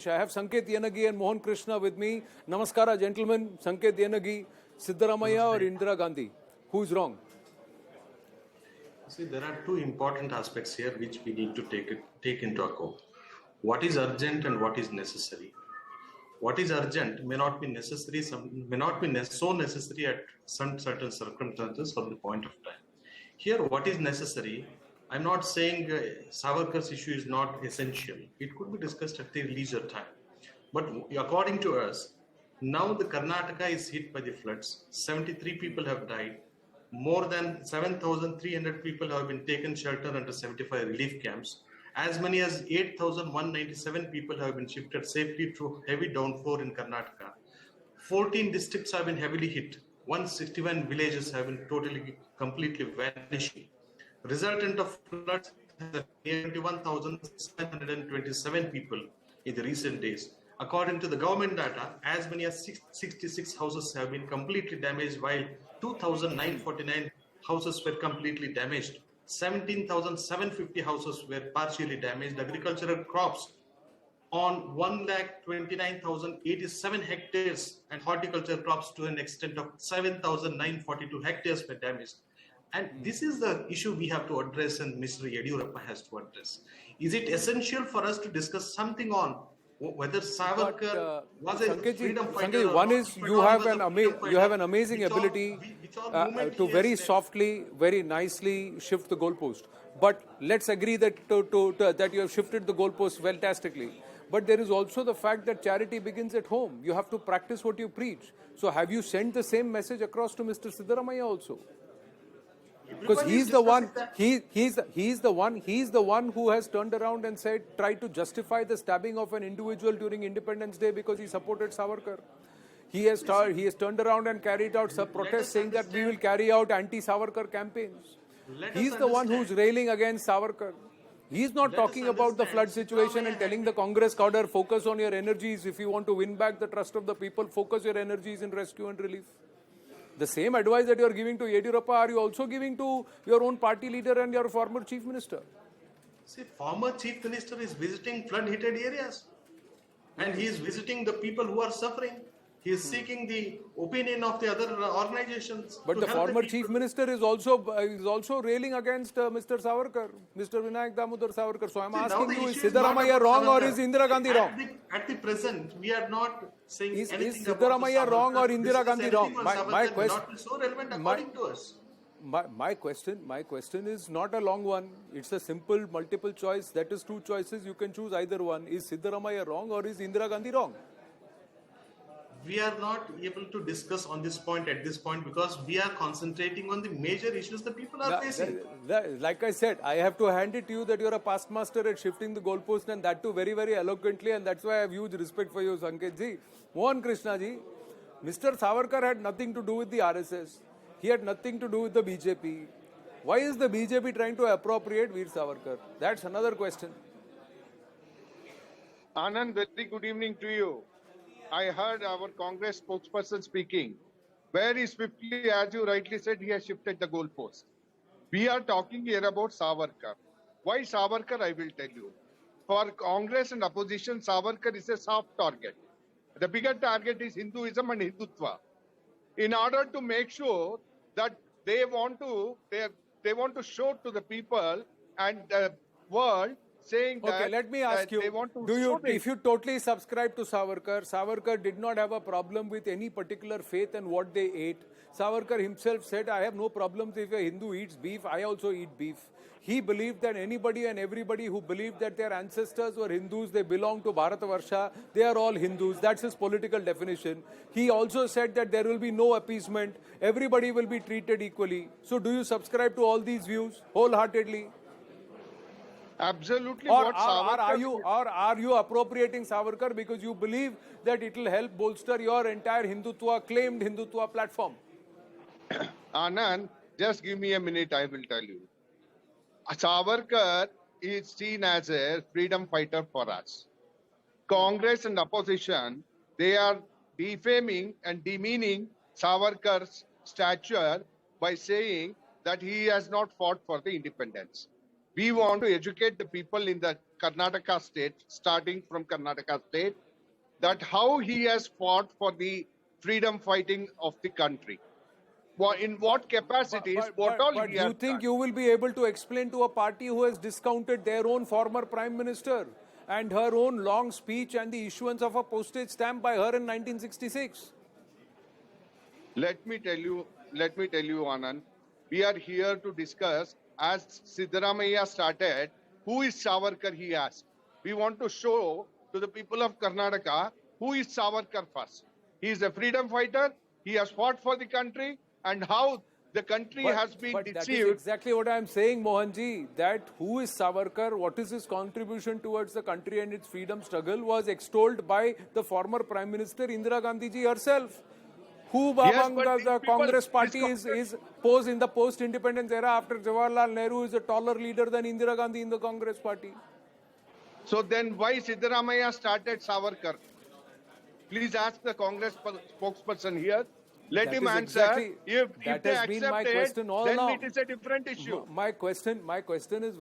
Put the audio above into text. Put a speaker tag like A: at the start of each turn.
A: I have Sanket Yenaki and Mohan Krishna with me. Namaskara, gentlemen. Sanket Yenaki, Siddaramaiah or Indira Gandhi? Who's wrong?
B: See, there are two important aspects here which we need to take into account. What is urgent and what is necessary. What is urgent may not be necessary, so necessary at some certain circumstances or the point of time. Here, what is necessary, I'm not saying Savarkar's issue is not essential. It could be discussed at the leisure time. But according to us, now the Karnataka is hit by the floods. 73 people have died. More than 7,300 people have been taken shelter under 75 relief camps. As many as 8,197 people have been shifted safely through heavy downpour in Karnataka. 14 districts have been heavily hit. 161 villages have been completely vanishing. Resultant of floods, 21,727 people in the recent days. According to the government data, as many as 66 houses have been completely damaged, while 2,949 houses were completely damaged. 17,750 houses were partially damaged. Agricultural crops on 1,29,087 hectares and horticultural crops to an extent of 7,942 hectares were damaged. And this is the issue we have to address and Mr. Yediyurappa has to address. Is it essential for us to discuss something on whether Savarkar was a freedom fighter?
A: Sanket, one is you have an amazing ability to very softly, very nicely shift the goalpost. But let's agree that that you have shifted the goalpost fantastically. But there is also the fact that charity begins at home. You have to practice what you preach. So have you sent the same message across to Mr. Siddaramaiah also? Because he's the one who has turned around and tried to justify the stabbing of an individual during Independence Day because he supported Savarkar. He has turned around and carried out protests saying that we will carry out anti-Savarkar campaigns. He's the one who's railing against Savarkar. He's not talking about the flood situation and telling the Congress cadre, focus on your energies. If you want to win back the trust of the people, focus your energies in rescue and relief. The same advice that you are giving to Yediyurappa, are you also giving to your own party leader and your former chief minister?
B: See, former chief minister is visiting flood-hit areas. And he is visiting the people who are suffering. He is seeking the opinion of the other organizations.
A: But the former chief minister is also railing against Mr. Savarkar, Mr. Vinayak Damodar Savarkar. So I am asking you, is Siddaramaiah wrong or is Indira Gandhi wrong?
B: At the present, we are not saying anything
A: is Siddaramaiah wrong or Indira Gandhi wrong? My question,
B: not so relevant according to us.
A: My question is not a long one. It's a simple multiple choice. That is two choices. You can choose either one. Is Siddaramaiah wrong or is Indira Gandhi wrong?
B: We are not able to discuss on this point at this point because we are concentrating on the major issues the people are facing.
A: Like I said, I have to hand it to you that you are a past master at shifting the goalpost and that too very, very eloquently, and that's why I have huge respect for you, Sanket ji. Mohan Krishna ji, Mr. Savarkar had nothing to do with the RSS. He had nothing to do with the BJP. Why is the BJP trying to appropriate Veer Savarkar? That's another question.
C: Anand, very good evening to you. I heard our Congress spokesperson speaking. Very swiftly, as you rightly said, he has shifted the goalpost. We are talking here about Savarkar. Why Savarkar, I will tell you. For Congress and opposition, Savarkar is a soft target. The bigger target is Hinduism and Hindutva. In order to make sure that they want to show to the people and the world saying that.
A: Okay, let me ask you, if you totally subscribe to Savarkar, Savarkar did not have a problem with any particular faith and what they ate. Savarkar himself said, I have no problems if a Hindu eats beef, I also eat beef. He believed that anybody and everybody who believed that their ancestors were Hindus, they belong to Bharatavarsha, they are all Hindus. That's his political definition. He also said that there will be no appeasement, everybody will be treated equally. So do you subscribe to all these views wholeheartedly?
C: Absolutely.
A: Or are you appropriating Savarkar because you believe that it will help bolster your entire claimed Hindutva platform?
C: Anand, just give me a minute, I will tell you. Savarkar is seen as a freedom fighter for us. Congress and opposition, they are defaming and demeaning Savarkar's stature by saying that he has not fought for the independence. We want to educate the people in the Karnataka state, starting from Karnataka state, that how he has fought for the freedom fighting of the country. In what capacities, what all
A: but
C: he
A: you
C: has
A: think
C: done.
A: you will be able to explain to a party who has discounted their own former prime minister and her own long speech and the issuance of a postage stamp by her in 1966?
C: Let me tell you, Anand, we are here to discuss, as Siddaramaiah started, who is Savarkar, he asked. We want to show to the people of Karnataka who is Savarkar first. He is a freedom fighter, he has fought for the country, and how the country has been
A: But that is
C: deceived.
A: exactly what I am saying, Mohanji, that who is Savarkar, what is his contribution towards the country and its freedom struggle was extolled by the former Prime Minister Indira Gandhi ji herself. Who among
C: but these
A: the
C: people
A: Congress party
C: discounted-
A: is posed in the post-independence era after Jawaharlal Nehru is a taller leader than Indira Gandhi in the Congress party?
C: So then why Siddaramaiah started Savarkar? Please ask the Congress spokesperson here. Let
A: That
C: him
A: is
C: answer.
A: exactly-
C: If
A: that
C: they
A: has been my
C: accept it,
A: question all
C: then
A: along.
C: it is a different issue.
A: My question is